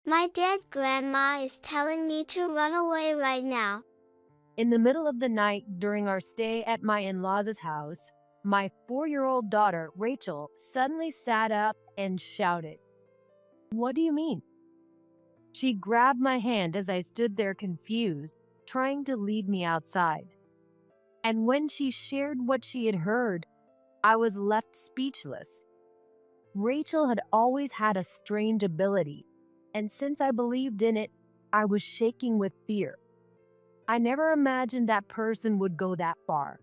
My dead grandma is telling me to run away right now. In the middle of the night during our stay at my in-laws' house, my 4-year-old daughter, Rachel, suddenly sat up and shouted, "What do you mean?" She grabbed my hand as I stood there confused, trying to lead me outside. And when she shared what she had heard, I was left speechless. Rachel had always had a strange ability, and since I believed in it, I was shaking with fear. I never imagined that person would go that far.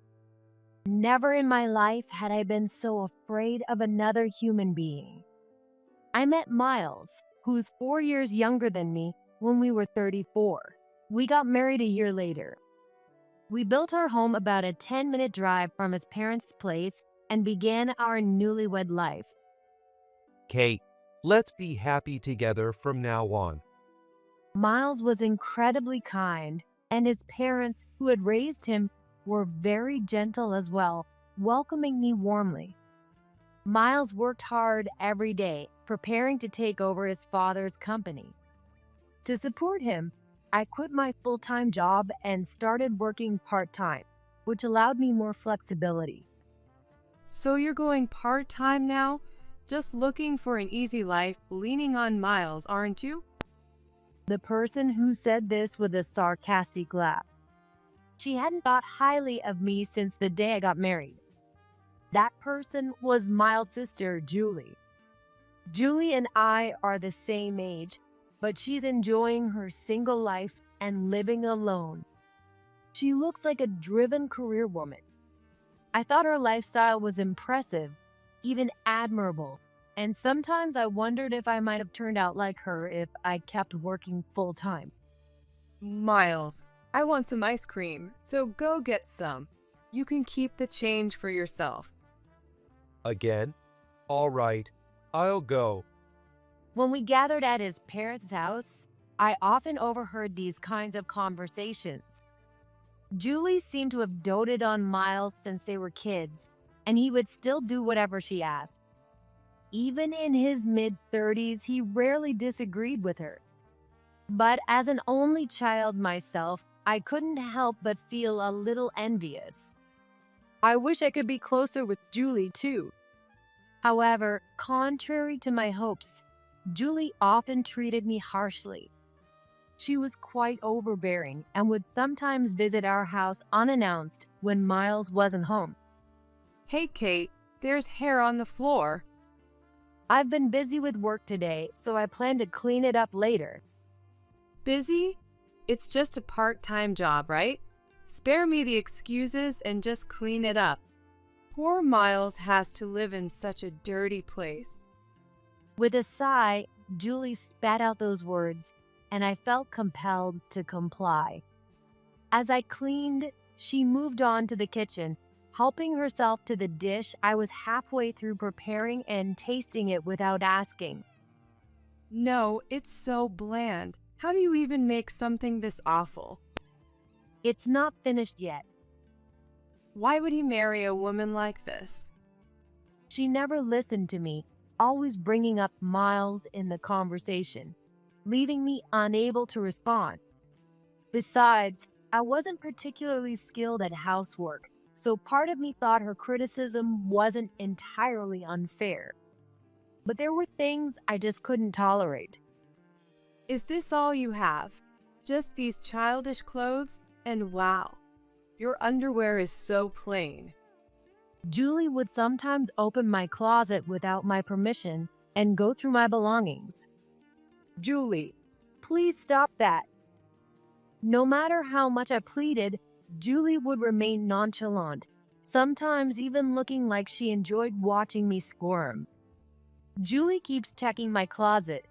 Never in my life had I been so afraid of another human being. I met Miles, who's 4 years younger than me, when we were 34. We got married a year later. We built our home about a 10-minute drive from his parents' place and began our newlywed life. Kate, let's be happy together from now on. Miles was incredibly kind, and his parents, who had raised him, were very gentle as well, welcoming me warmly. Miles worked hard every day, preparing to take over his father's company. To support him, I quit my full-time job and started working part-time, which allowed me more flexibility. So you're going part-time now? Just looking for an easy life, leaning on Miles, aren't you? The person who said this with a sarcastic laugh. She hadn't thought highly of me since the day I got married. That person was Miles' sister, Julie. Julie and I are the same age, but she's enjoying her single life and living alone. She looks like a driven career woman. I thought her lifestyle was impressive, even admirable, and sometimes I wondered if I might have turned out like her if I kept working full-time. Miles, I want some ice cream, so go get some. You can keep the change for yourself. Again? All right, I'll go. When we gathered at his parents' house, I often overheard these kinds of conversations. Julie seemed to have doted on Miles since they were kids, and he would still do whatever she asked. Even in his mid-30s, he rarely disagreed with her. But as an only child myself, I couldn't help but feel a little envious. I wish I could be closer with Julie, too. However, contrary to my hopes, Julie often treated me harshly. She was quite overbearing and would sometimes visit our house unannounced when Miles wasn't home. Hey, Kate, there's hair on the floor. I've been busy with work today, so I plan to clean it up later. Busy? It's just a part-time job, right? Spare me the excuses and just clean it up. Poor Miles has to live in such a dirty place. With a sigh, Julie spat out those words, and I felt compelled to comply. As I cleaned, she moved on to the kitchen, helping herself to the dish I was halfway through preparing and tasting it without asking. No, it's so bland. How do you even make something this awful? It's not finished yet. Why would he marry a woman like this? She never listened to me, always bringing up Miles in the conversation, leaving me unable to respond. Besides, I wasn't particularly skilled at housework, so part of me thought her criticism wasn't entirely unfair. But there were things I just couldn't tolerate. Is this all you have? Just these childish clothes? And wow, your underwear is so plain. Julie would sometimes open my closet without my permission and go through my belongings. Julie, please stop that. No matter how much I pleaded, Julie would remain nonchalant, sometimes even looking like she enjoyed watching me squirm. Julie keeps checking my closet,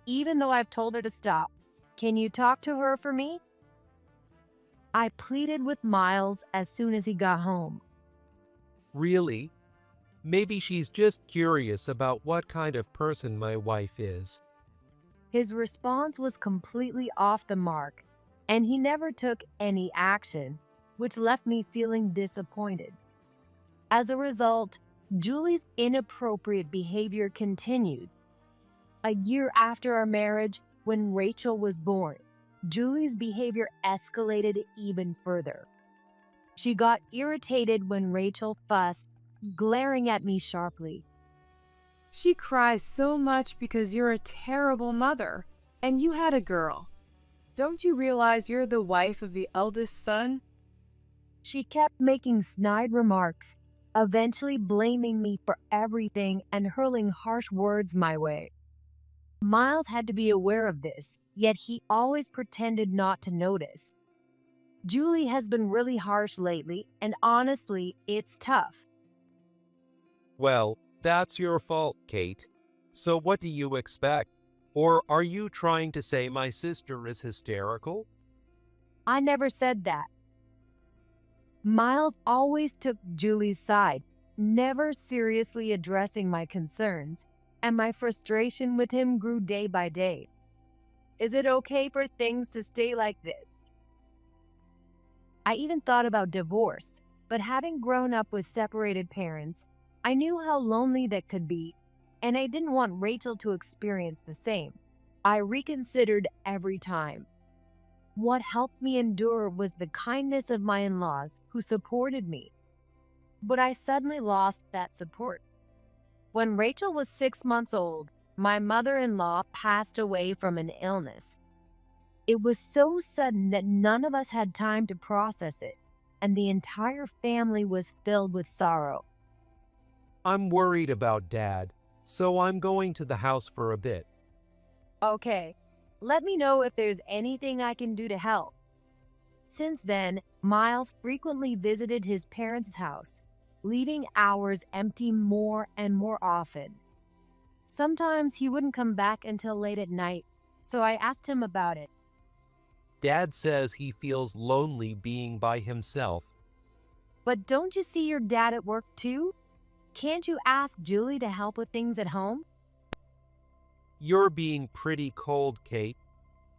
even though I've told her to stop. Can you talk to her for me? I pleaded with Miles as soon as he got home. Really? Maybe she's just curious about what kind of person my wife is. His response was completely off the mark, and he never took any action, which left me feeling disappointed. As a result, Julie's inappropriate behavior continued. A year after our marriage, When Rachel was born, Julie's behavior escalated even further. She got irritated when Rachel fussed, glaring at me sharply. She cries so much because you're a terrible mother, and you had a girl. Don't you realize you're the wife of the eldest son? She kept making snide remarks, eventually blaming me for everything and hurling harsh words my way. Miles had to be aware of this, yet he always pretended not to notice. Julie has been really harsh lately, and honestly, it's tough. Well, that's your fault, Kate. So what do you expect? Or are you trying to say my sister is hysterical? I never said that. Miles always took Julie's side, never seriously addressing my concerns, and my frustration with him grew day by day. Is it okay for things to stay like this? I even thought about divorce, but having grown up with separated parents, I knew how lonely that could be, and I didn't want Rachel to experience the same. I reconsidered every time. What helped me endure was the kindness of my in-laws who supported me. But I suddenly lost that support. When Rachel was 6 months old, my mother-in-law passed away from an illness. It was so sudden that none of us had time to process it, and the entire family was filled with sorrow. I'm worried about Dad, so I'm going to the house for a bit. Okay, let me know if there's anything I can do to help. Since then, Miles frequently visited his parents' house, leaving hours empty more and more often. Sometimes he wouldn't come back until late at night, so I asked him about it. Dad says he feels lonely being by himself. But don't you see your dad at work too? Can't you ask Julie to help with things at home? You're being pretty cold, Kate.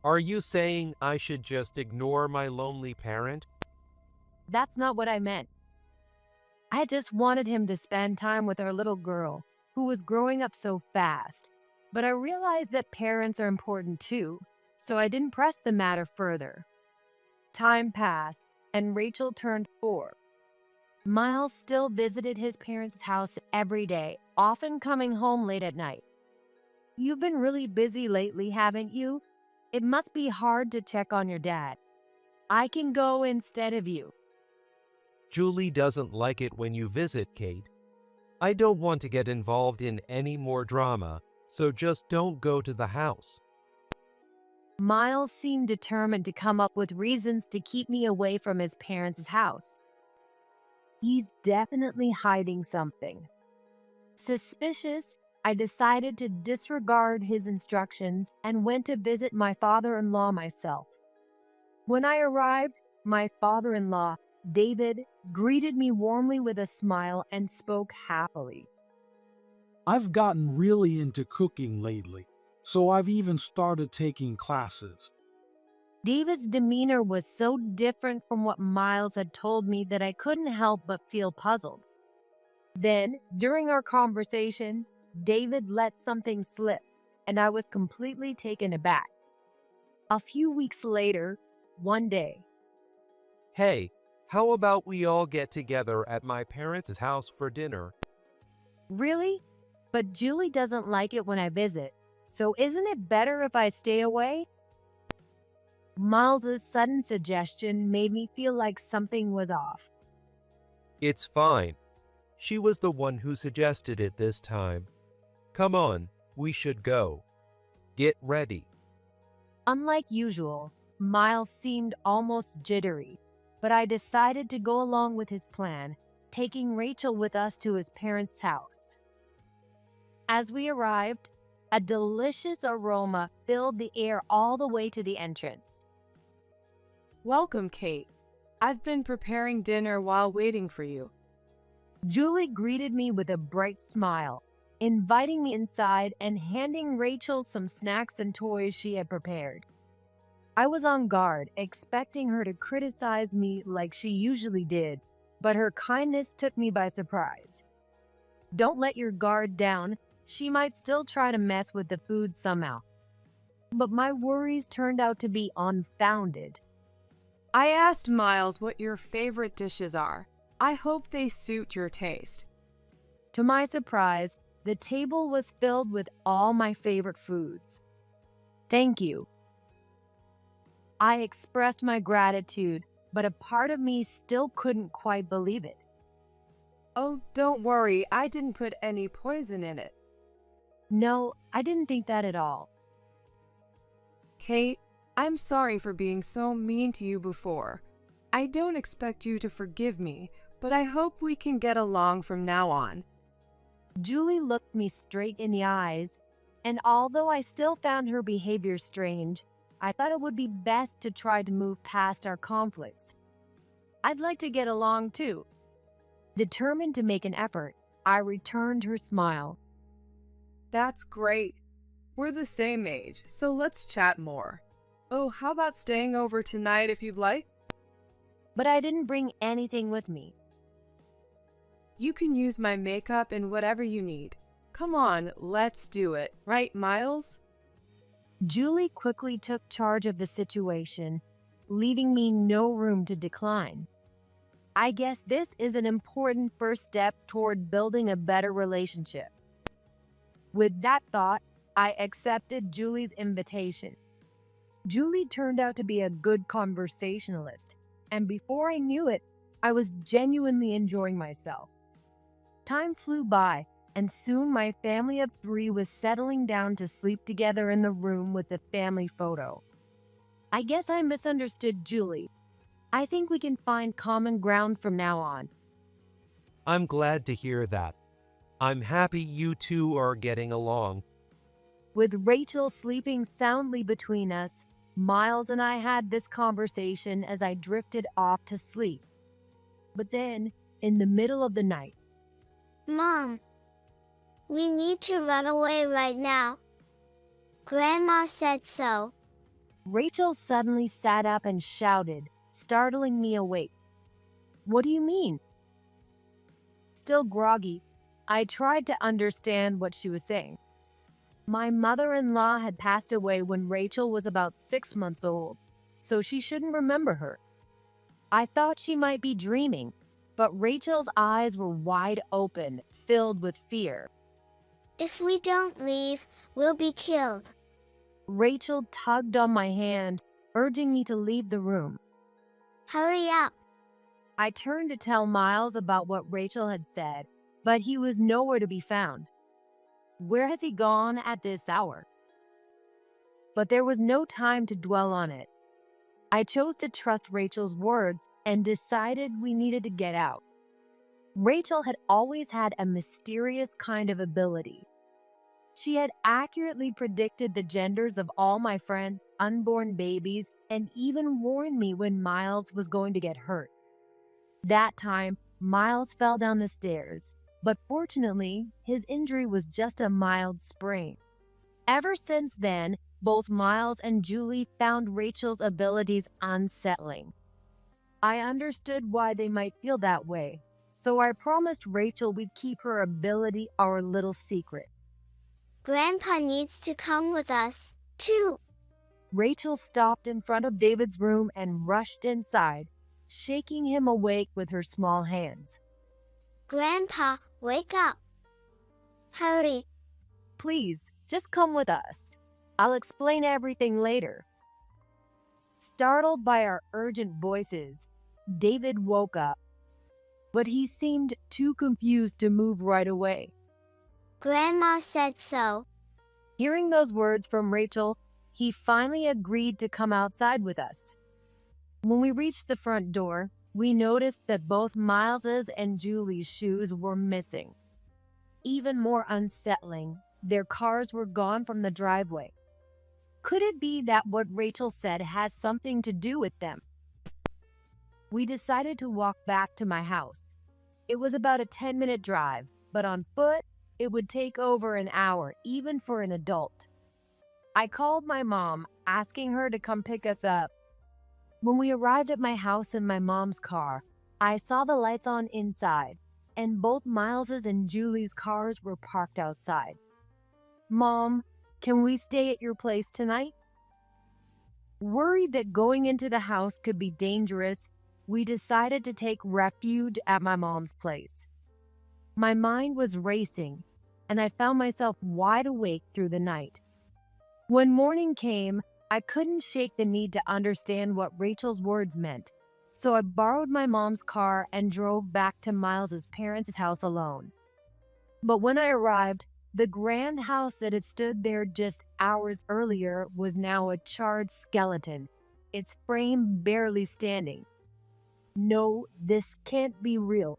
Are you saying I should just ignore my lonely parent? That's not what I meant. I just wanted him to spend time with our little girl, who was growing up so fast. But I realized that parents are important too, so I didn't press the matter further. Time passed, and Rachel turned 4. Miles still visited his parents' house every day, often coming home late at night. You've been really busy lately, haven't you? It must be hard to check on your dad. I can go instead of you. Julie doesn't like it when you visit, Kate. I don't want to get involved in any more drama, so just don't go to the house. Miles seemed determined to come up with reasons to keep me away from his parents' house. He's definitely hiding something. Suspicious, I decided to disregard his instructions and went to visit my father-in-law myself. When I arrived, my father-in-law, David, greeted me warmly with a smile and spoke happily. I've gotten really into cooking lately, so I've even started taking classes. David's demeanor was so different from what Miles had told me that I couldn't help but feel puzzled. Then, during our conversation, David let something slip, and I was completely taken aback. A few weeks later, one day, Hey, how about we all get together at my parents' house for dinner? really? But Julie doesn't like it when I visit, so isn't it better if I stay away? Miles's sudden suggestion made me feel like something was off. It's fine. She was the one who suggested it this time. Come on, we should go. Get ready. Unlike usual, Miles seemed almost jittery, but I decided to go along with his plan, taking Rachel with us to his parents' house. As we arrived, a delicious aroma filled the air all the way to the entrance. Welcome, Kate. I've been preparing dinner while waiting for you. Julie greeted me with a bright smile, inviting me inside and handing Rachel some snacks and toys she had prepared. I was on guard, expecting her to criticize me like she usually did, but her kindness took me by surprise. Don't let your guard down. She might still try to mess with the food somehow. but my worries turned out to be unfounded. I asked Miles what your favorite dishes are. I hope they suit your taste. To my surprise, the table was filled with all my favorite foods. Thank you. I expressed my gratitude, but a part of me still couldn't quite believe it. Oh, don't worry, I didn't put any poison in it. No, I didn't think that at all. Kate, I'm sorry for being so mean to you before. I don't expect you to forgive me, but I hope we can get along from now on. Julie looked me straight in the eyes, and although I still found her behavior strange, I thought it would be best to try to move past our conflicts. I'd like to get along too. Determined to make an effort, I returned her smile. That's great. We're the same age, so let's chat more. Oh, how about staying over tonight if you'd like? But I didn't bring anything with me. You can use my makeup and whatever you need. Come on, let's do it. Right, Miles? Julie quickly took charge of the situation, leaving me no room to decline. I guess this is an important first step toward building a better relationship. With that thought, I accepted Julie's invitation. Julie turned out to be a good conversationalist, and before I knew it, I was genuinely enjoying myself. Time flew by, and soon my family of 3 was settling down to sleep together in the room with the family photo. I guess I misunderstood Julie. I think we can find common ground from now on. I'm glad to hear that. I'm happy you two are getting along. With Rachel sleeping soundly between us, Miles and I had this conversation as I drifted off to sleep. But then, in the middle of the night, Mom, we need to run away right now. Grandma said so. Rachel suddenly sat up and shouted, startling me awake. What do you mean? Still groggy, I tried to understand what she was saying. My mother-in-law had passed away when Rachel was about 6 months old, so she shouldn't remember her. I thought she might be dreaming, but Rachel's eyes were wide open, filled with fear. If we don't leave, we'll be killed. Rachel tugged on my hand, urging me to leave the room. Hurry up. I turned to tell Miles about what Rachel had said, but he was nowhere to be found. Where has he gone at this hour? But there was no time to dwell on it. I chose to trust Rachel's words and decided we needed to get out. Rachel had always had a mysterious kind of ability. She had accurately predicted the genders of all my friends' unborn babies and even warned me when Miles was going to get hurt. That time, Miles fell down the stairs, but fortunately, his injury was just a mild sprain. Ever since then, both Miles and Julie found Rachel's abilities unsettling. I understood why they might feel that way, so I promised Rachel we'd keep her ability our little secret. Grandpa needs to come with us, too. Rachel stopped in front of David's room and rushed inside, shaking him awake with her small hands. Grandpa, wake up. Hurry. Please, just come with us. I'll explain everything later. Startled by our urgent voices, David woke up, but he seemed too confused to move right away. Grandma said so. Hearing those words from Rachel, he finally agreed to come outside with us. When we reached the front door, we noticed that both Miles's and Julie's shoes were missing. Even more unsettling, their cars were gone from the driveway. Could it be that what Rachel said has something to do with them? We decided to walk back to my house. It was about a 10-minute drive, but on foot, it would take over an hour, even for an adult. I called my mom, asking her to come pick us up. When we arrived at my house in my mom's car, I saw the lights on inside, and both Miles's and Julie's cars were parked outside. Mom, can we stay at your place tonight? Worried that going into the house could be dangerous, we decided to take refuge at my mom's place. My mind was racing, and I found myself wide awake through the night. When morning came, I couldn't shake the need to understand what Rachel's words meant, so I borrowed my mom's car and drove back to Miles's parents' house alone. But when I arrived, the grand house that had stood there just hours earlier was now a charred skeleton, its frame barely standing. No, this can't be real.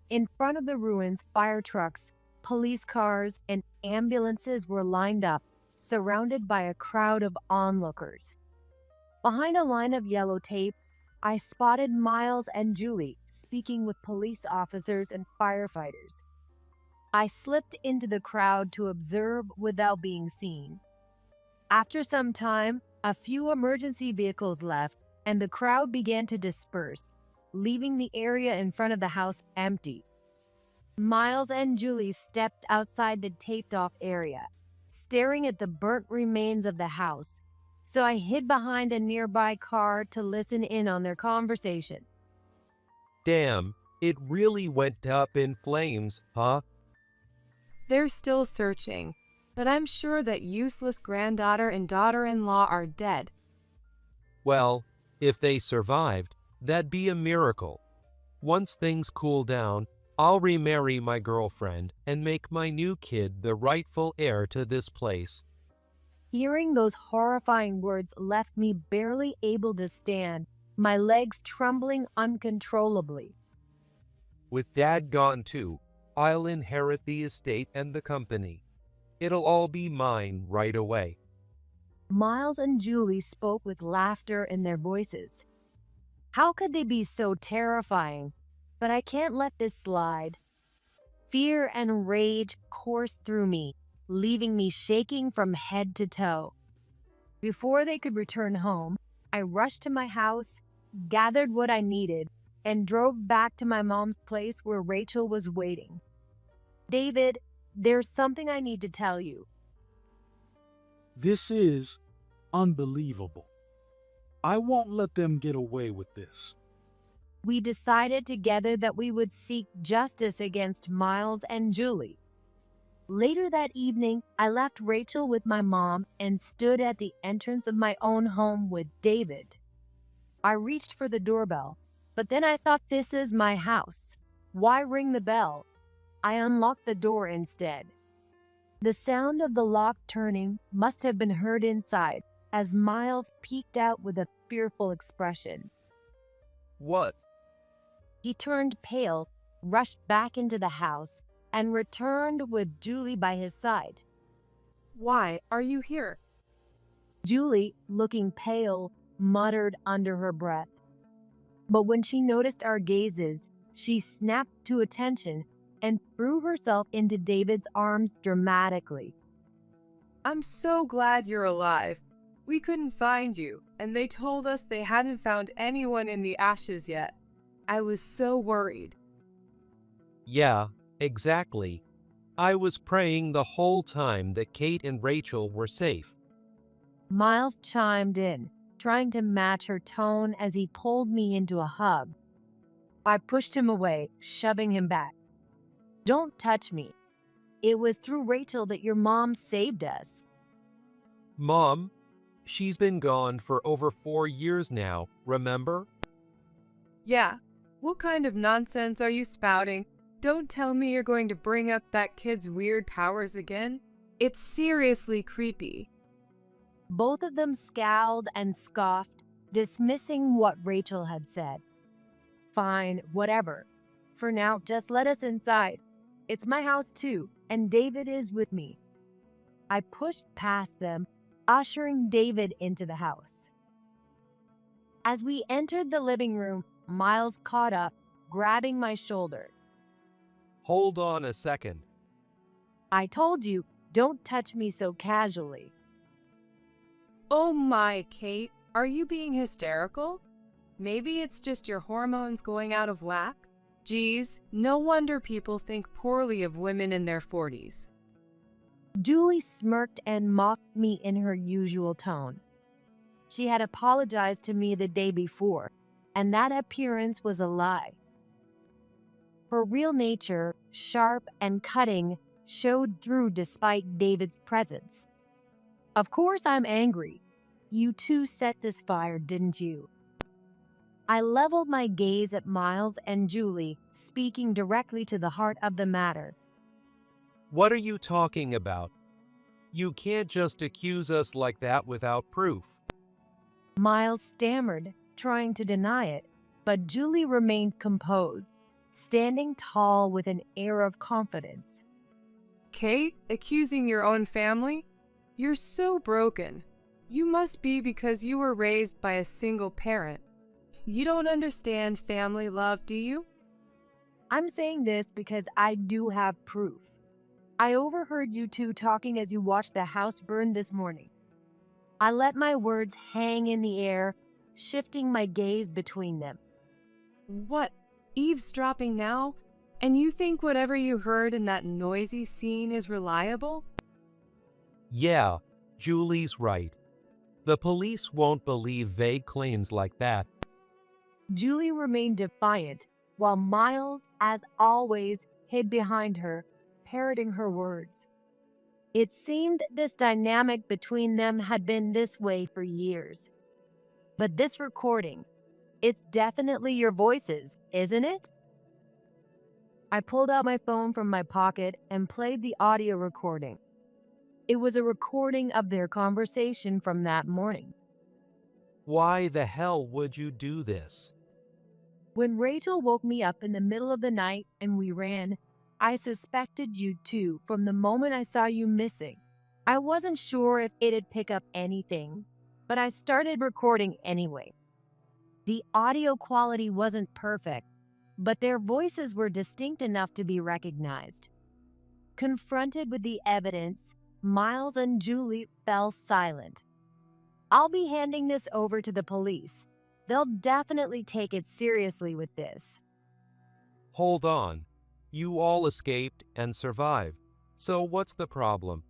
In front of the ruins, fire trucks, police cars, and ambulances were lined up, surrounded by a crowd of onlookers. Behind a line of yellow tape, I spotted Miles and Julie speaking with police officers and firefighters. I slipped into the crowd to observe without being seen. After some time, a few emergency vehicles left, and the crowd began to disperse, leaving the area in front of the house empty. Miles and Julie stepped outside the taped-off area, staring at the burnt remains of the house, so I hid behind a nearby car to listen in on their conversation. Damn, it really went up in flames, huh? They're still searching, but I'm sure that useless granddaughter and daughter-in-law are dead. Well, if they survived, that'd be a miracle. Once things cool down, I'll remarry my girlfriend and make my new kid the rightful heir to this place. Hearing those horrifying words left me barely able to stand, my legs trembling uncontrollably. With Dad gone too, I'll inherit the estate and the company. It'll all be mine right away. Miles and Julie spoke with laughter in their voices. How could they be so terrifying? But I can't let this slide. Fear and rage coursed through me, leaving me shaking from head to toe. Before they could return home, I rushed to my house, gathered what I needed, and drove back to my mom's place where Rachel was waiting. David, there's something I need to tell you. This is unbelievable. I won't let them get away with this. We decided together that we would seek justice against Miles and Julie. Later that evening, I left Rachel with my mom and stood at the entrance of my own home with David. I reached for the doorbell, but then I thought, this is my house. Why ring the bell? I unlocked the door instead. The sound of the lock turning must have been heard inside as Miles peeked out with a fearful expression. What? He turned pale, rushed back into the house, and returned with Julie by his side. Why are you here? Julie, looking pale, muttered under her breath. But when she noticed our gazes, she snapped to attention and threw herself into David's arms dramatically. I'm so glad you're alive. We couldn't find you, and they told us they hadn't found anyone in the ashes yet. I was so worried. Yeah, exactly. I was praying the whole time that Kate and Rachel were safe. Miles chimed in, trying to match her tone as he pulled me into a hug. I pushed him away, shoving him back. Don't touch me. It was through Rachel that your mom saved us. Mom? She's been gone for over 4 years now, remember? Yeah. What kind of nonsense are you spouting? Don't tell me you're going to bring up that kid's weird powers again. It's seriously creepy. Both of them scowled and scoffed, dismissing what Rachel had said. Fine, whatever. For now, just let us inside. It's my house too, and David is with me. I pushed past them, ushering David into the house. As we entered the living room, Miles caught up, grabbing my shoulder. Hold on a second. I told you, don't touch me so casually. Oh my, Kate, are you being hysterical? Maybe it's just your hormones going out of whack? Geez, no wonder people think poorly of women in their 40s. Julie smirked and mocked me in her usual tone. she had apologized to me the day before, and that appearance was a lie. Her real nature, sharp and cutting, showed through despite David's presence. Of course I'm angry. You two set this fire, didn't you? I leveled my gaze at Miles and Julie, speaking directly to the heart of the matter. What are you talking about? You can't just accuse us like that without proof. Miles stammered, trying to deny it, but Julie remained composed, standing tall with an air of confidence. Kate, accusing your own family? You're so broken. You must be because you were raised by a single parent. You don't understand family love, do you? I'm saying this because I do have proof. I overheard you two talking as you watched the house burn this morning. I let my words hang in the air, shifting my gaze between them. What? Eavesdropping now? And you think whatever you heard in that noisy scene is reliable? Yeah, Julie's right. The police won't believe vague claims like that. Julie remained defiant, while Miles, as always, hid behind her, parroting her words. It seemed this dynamic between them had been this way for years. But this recording, it's definitely your voices, isn't it? I pulled out my phone from my pocket and played the audio recording. It was a recording of their conversation from that morning. Why the hell would you do this? When Rachel woke me up in the middle of the night and we ran, I suspected you too from the moment I saw you missing. I wasn't sure if it'd pick up anything, but I started recording anyway. The audio quality wasn't perfect, but their voices were distinct enough to be recognized. Confronted with the evidence, Miles and Julie fell silent. I'll be handing this over to the police. They'll definitely take it seriously with this. Hold on. You all escaped and survived. So what's the problem?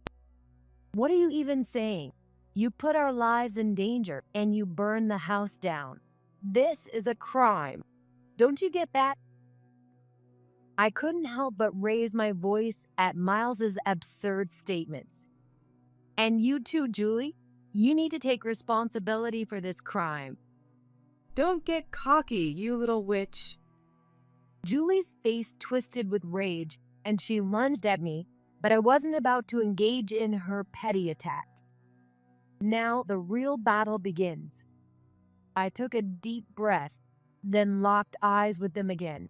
What are you even saying? You put our lives in danger and you burn the house down. This is a crime. Don't you get that? I couldn't help but raise my voice at Miles's absurd statements. And you too, Julie, you need to take responsibility for this crime. Don't get cocky, you little witch. Julie's face twisted with rage, and she lunged at me, but I wasn't about to engage in her petty attacks. Now the real battle begins. I took a deep breath, then locked eyes with them again.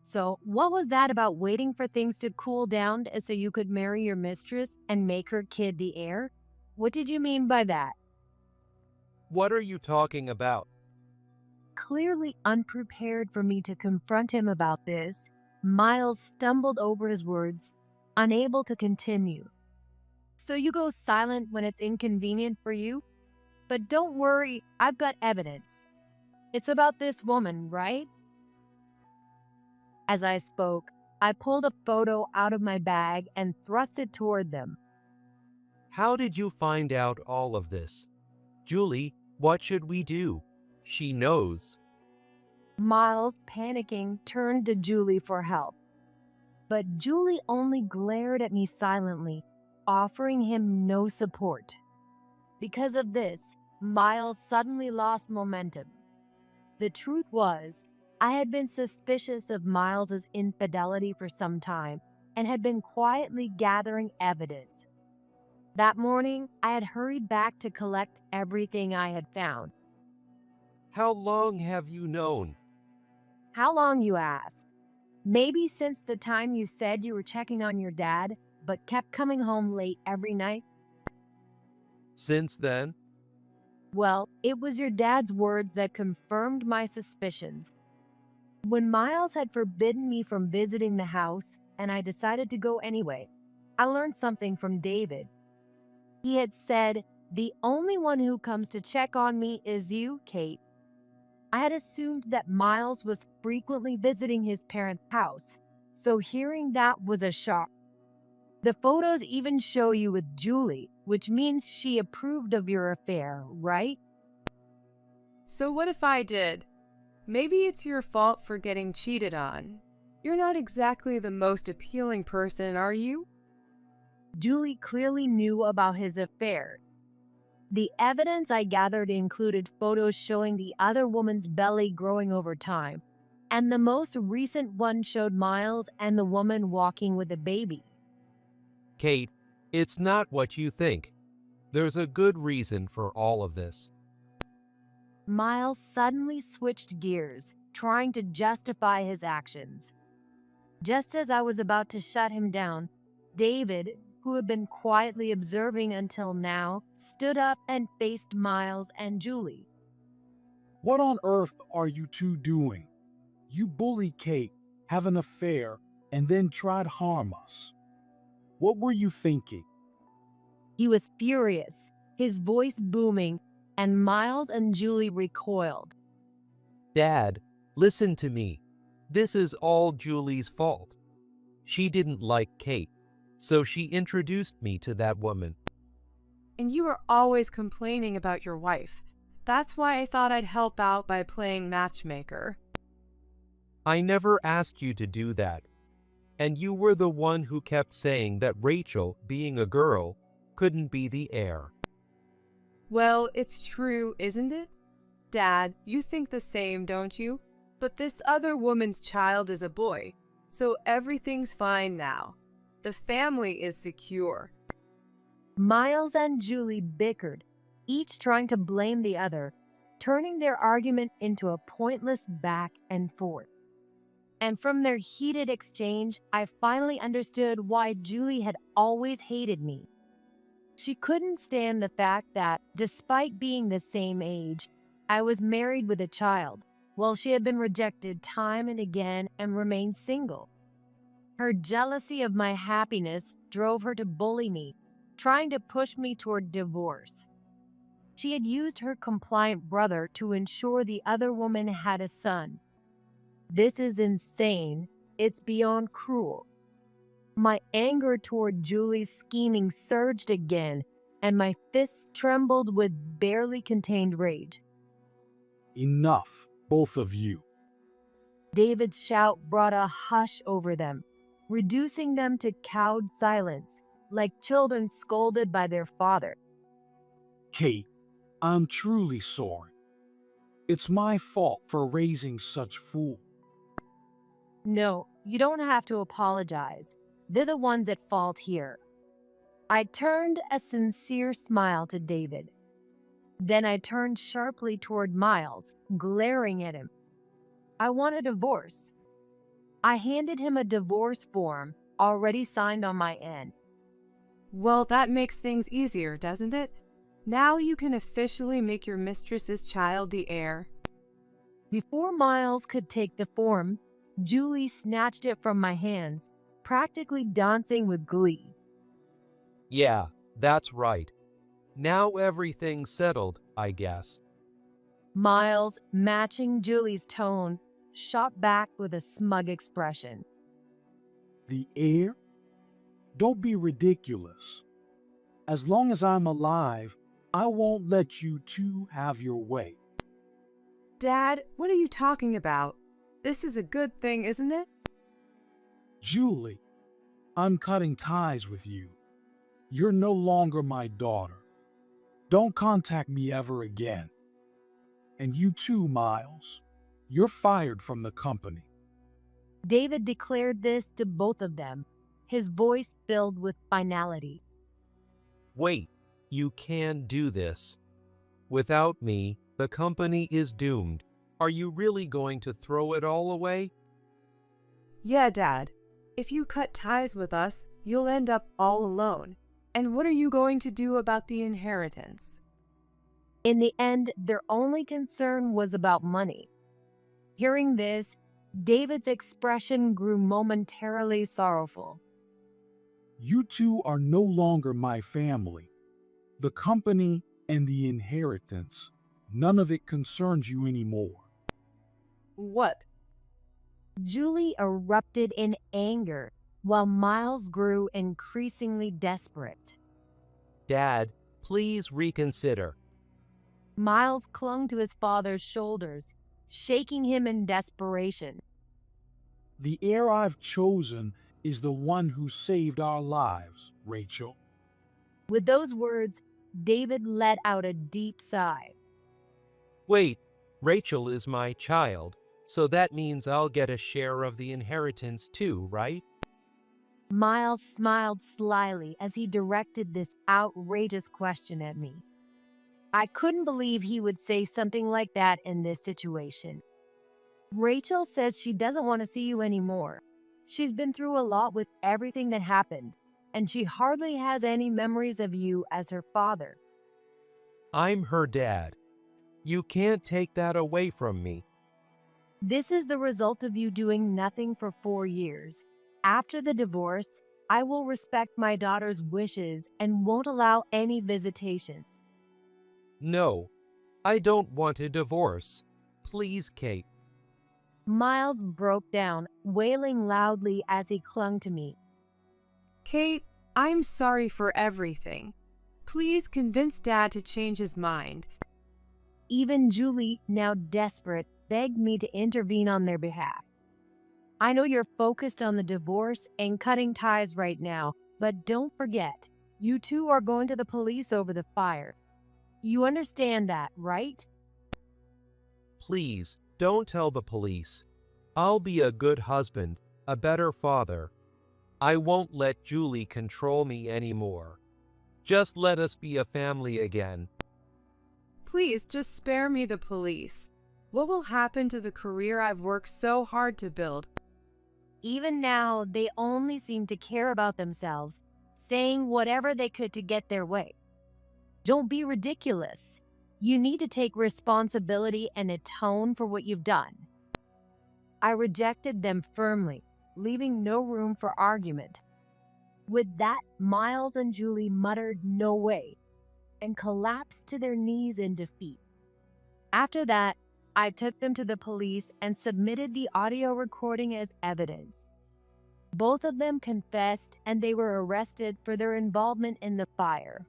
So, what was that about waiting for things to cool down so you could marry your mistress and make her kid the heir? What did you mean by that? What are you talking about? Clearly unprepared for me to confront him about this, Miles stumbled over his words, unable to continue. So you go silent when it's inconvenient for you? But don't worry, I've got evidence. It's about this woman, right? As I spoke, I pulled a photo out of my bag and thrust it toward them. How did you find out all of this? Julie, what should we do? She knows. Miles, panicking, turned to Julie for help. But Julie only glared at me silently, offering him no support. Because of this, Miles suddenly lost momentum. The truth was, I had been suspicious of Miles's infidelity for some time and had been quietly gathering evidence. That morning, I had hurried back to collect everything I had found. How long have you known? How long, you ask? Maybe since the time you said you were checking on your dad, but kept coming home late every night? Since then? Well, it was your dad's words that confirmed my suspicions. When Miles had forbidden me from visiting the house, and I decided to go anyway, I learned something from David. He had said, "The only one who comes to check on me is you, Kate." I had assumed that Miles was frequently visiting his parents' house, so hearing that was a shock. The photos even show you with Julie, which means she approved of your affair, right? So what if I did? Maybe it's your fault for getting cheated on. You're not exactly the most appealing person, are you? Julie clearly knew about his affair. The evidence I gathered included photos showing the other woman's belly growing over time, and the most recent one showed Miles and the woman walking with a baby. Kate, it's not what you think. There's a good reason for all of this. Miles suddenly switched gears, trying to justify his actions. Just as I was about to shut him down, David, who had been quietly observing until now, stood up and faced Miles and Julie. What on earth are you two doing? You bully Kate, have an affair, and then try to harm us. What were you thinking? He was furious, his voice booming, and Miles and Julie recoiled. Dad, listen to me. This is all Julie's fault. She didn't like Kate, so she introduced me to that woman. And you are always complaining about your wife. That's why I thought I'd help out by playing matchmaker. I never asked you to do that. And you were the one who kept saying that Rachel, being a girl, couldn't be the heir. Well, it's true, isn't it? Dad, you think the same, don't you? But this other woman's child is a boy, so everything's fine now. The family is secure. Miles and Julie bickered, each trying to blame the other, turning their argument into a pointless back and forth. And from their heated exchange, I finally understood why Julie had always hated me. She couldn't stand the fact that, despite being the same age, I was married with a child, while she had been rejected time and again and remained single. Her jealousy of my happiness drove her to bully me, trying to push me toward divorce. She had used her compliant brother to ensure the other woman had a son. This is insane. It's beyond cruel. My anger toward Julie's scheming surged again, and my fists trembled with barely contained rage. Enough, both of you. David's shout brought a hush over them, reducing them to cowed silence, like children scolded by their father. Kate, I'm truly sorry. It's my fault for raising such fools. No, you don't have to apologize. They're the ones at fault here. I turned a sincere smile to David. Then I turned sharply toward Miles, glaring at him. I want a divorce. I handed him a divorce form, already signed on my end. Well, that makes things easier, doesn't it? Now you can officially make your mistress's child the heir. Before Miles could take the form, Julie snatched it from my hands, practically dancing with glee. Yeah, that's right. Now everything's settled, I guess. Miles, matching Julie's tone, shot back with a smug expression. The heir? Don't be ridiculous. As long as I'm alive, I won't let you two have your way. Dad, what are you talking about? This is a good thing, isn't it? Julie, I'm cutting ties with you. You're no longer my daughter. Don't contact me ever again. And you too, Miles. You're fired from the company. David declared this to both of them, his voice filled with finality. Wait, you can do this. Without me, the company is doomed. Are you really going to throw it all away? Yeah, Dad. If you cut ties with us, you'll end up all alone. And what are you going to do about the inheritance? In the end, their only concern was about money. Hearing this, David's expression grew momentarily sorrowful. You two are no longer my family. The company and the inheritance, none of it concerns you anymore. What? Julie erupted in anger, while Miles grew increasingly desperate. Dad, please reconsider. Miles clung to his father's shoulders, shaking him in desperation. The heir I've chosen is the one who saved our lives, Rachel. With those words, David let out a deep sigh. Wait, Rachel is my child, so that means I'll get a share of the inheritance too, right? Miles smiled slyly as he directed this outrageous question at me. I couldn't believe he would say something like that in this situation. Rachel says she doesn't want to see you anymore. She's been through a lot with everything that happened, and she hardly has any memories of you as her father. I'm her dad. You can't take that away from me. This is the result of you doing nothing for 4 years. After the divorce, I will respect my daughter's wishes and won't allow any visitation. No, I don't want a divorce. Please, Kate. Miles broke down, wailing loudly as he clung to me. Kate, I'm sorry for everything. Please convince Dad to change his mind. Even Julie, now desperate, begged me to intervene on their behalf. I know you're focused on the divorce and cutting ties right now, but don't forget, you two are going to the police over the fire. You understand that, right? Please, don't tell the police. I'll be a good husband, a better father. I won't let Julie control me anymore. Just let us be a family again. Please just spare me the police. What will happen to the career I've worked so hard to build? Even now, they only seem to care about themselves, saying whatever they could to get their way. Don't be ridiculous. You need to take responsibility and atone for what you've done. I rejected them firmly, leaving no room for argument. With that, Miles and Julie muttered "no way" and collapsed to their knees in defeat. After that, I took them to the police and submitted the audio recording as evidence. Both of them confessed and they were arrested for their involvement in the fire.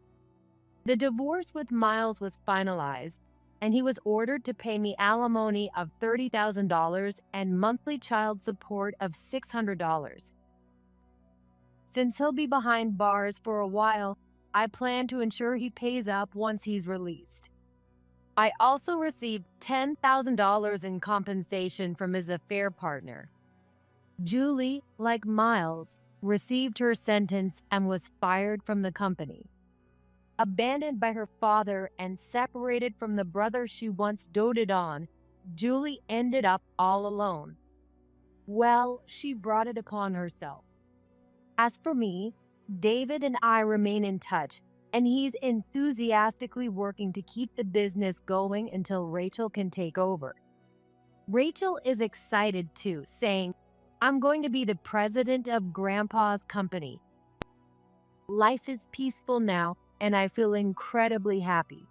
The divorce with Miles was finalized, and he was ordered to pay me alimony of $30,000 and monthly child support of $600. Since he'll be behind bars for a while, I plan to ensure he pays up once he's released. I also received $10,000 in compensation from his affair partner. Julie, like Miles, received her sentence and was fired from the company. Abandoned by her father and separated from the brother she once doted on, Julie ended up all alone. Well, she brought it upon herself. As for me, David and I remain in touch, and he's enthusiastically working to keep the business going until Rachel can take over. Rachel is excited too, saying, "I'm going to be the president of Grandpa's company." Life is peaceful now, and I feel incredibly happy.